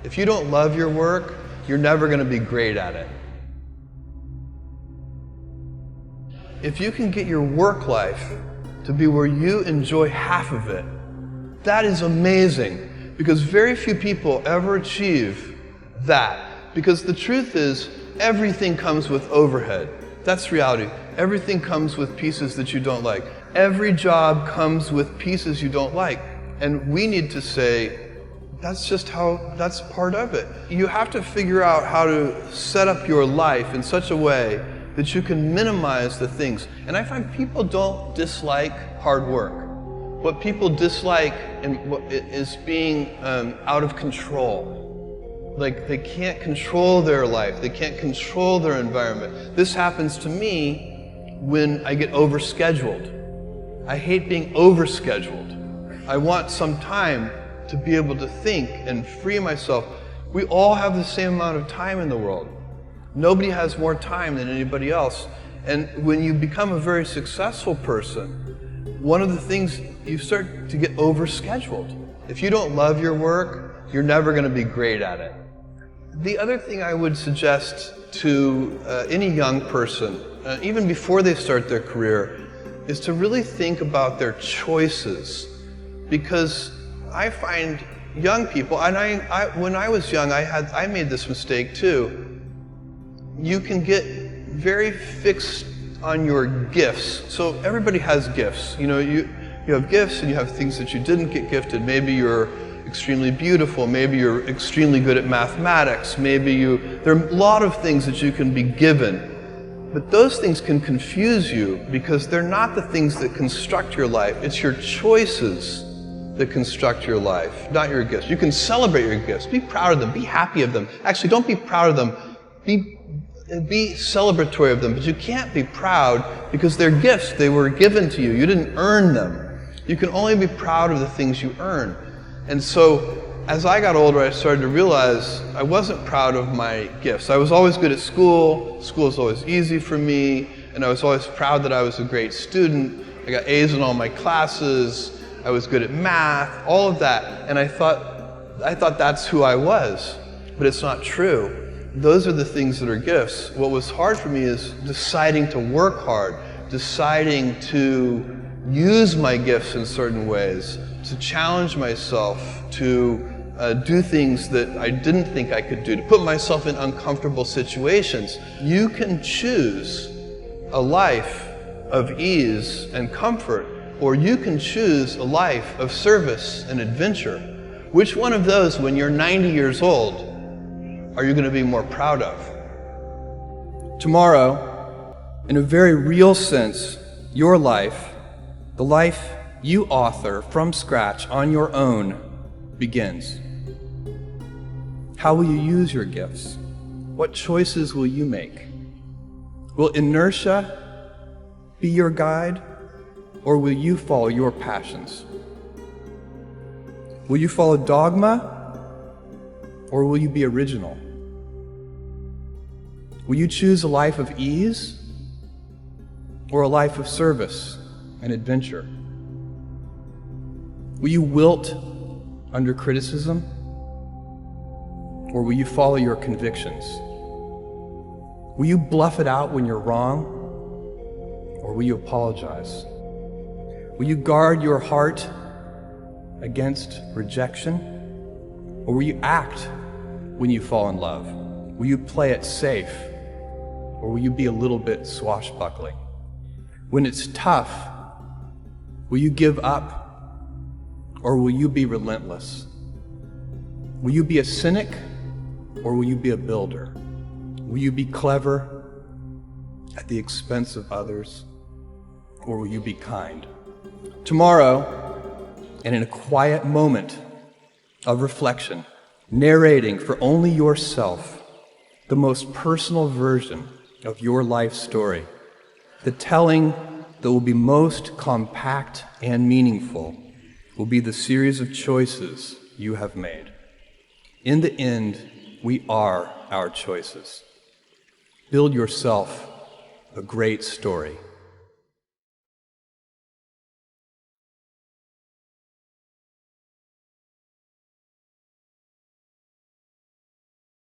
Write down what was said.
If you don't love your work, you're never going to be great at it. If you can get your work life to be where you enjoy half of it, that is amazing, because very few people ever achieve that. Because the truth is, everything comes with overhead. That's reality. Everything comes with pieces that you don't like. Every job comes with pieces you don't like. And we need to say, that's part of it. You have to figure out how to set up your life in such a way that you can minimize the things. And I find people don't dislike hard work. What people dislike is being out of control. Like, they can't control their life. They can't control their environment. This happens to me when I get overscheduled. I hate being overscheduled. I want some time to be able to think and free myself. We all have the same amount of time in the world. Nobody has more time than anybody else. And when you become a very successful person, one of the things, you start to get overscheduled. If you don't love your work, you're never going to be great at it. The other thing I would suggest to any young person, even before they start their career, is to really think about their choices. Because I find young people, and when I was young, I made this mistake too. You can get very fixed on your gifts. So everybody has gifts. You know, you have gifts and you have things that you didn't get gifted. Maybe you're extremely beautiful. Maybe you're extremely good at mathematics. There are a lot of things that you can be given. But those things can confuse you because they're not the things that construct your life. It's your choices that construct your life, not your gifts. You can celebrate your gifts. Be proud of them. Be happy of them. Actually, don't be proud of them. Be celebratory of them. But you can't be proud because they're gifts. They were given to you. You didn't earn them. You can only be proud of the things you earn. And so, as I got older, I started to realize I wasn't proud of my gifts. I was always good at school. School was always easy for me. And I was always proud that I was a great student. I got A's in all my classes. I was good at math, all of that. And I thought that's who I was. But it's not true. Those are the things that are gifts. What was hard for me is deciding to work hard, deciding to use my gifts in certain ways, to challenge myself, to do things that I didn't think I could do, to put myself in uncomfortable situations. You can choose a life of ease and comfort, or you can choose a life of service and adventure. Which one of those, when you're 90 years old, are you going to be more proud of? Tomorrow, in a very real sense, your life, the life you author from scratch on your own, begins. How will you use your gifts? What choices will you make? Will inertia be your guide, or will you follow your passions? Will you follow dogma, or will you be original? Will you choose a life of ease, or a life of service and adventure? Will you wilt under criticism, or will you follow your convictions? Will you bluff it out when you're wrong, or will you apologize? Will you guard your heart against rejection, or will you act when you fall in love? Will you play it safe, or will you be a little bit swashbuckling? When it's tough, will you give up, or will you be relentless? Will you be a cynic, or will you be a builder? Will you be clever at the expense of others, or will you be kind? Tomorrow, and in a quiet moment of reflection, narrating for only yourself the most personal version of your life story, the telling that will be most compact and meaningful will be the series of choices you have made. In the end, we are our choices. Build yourself a great story.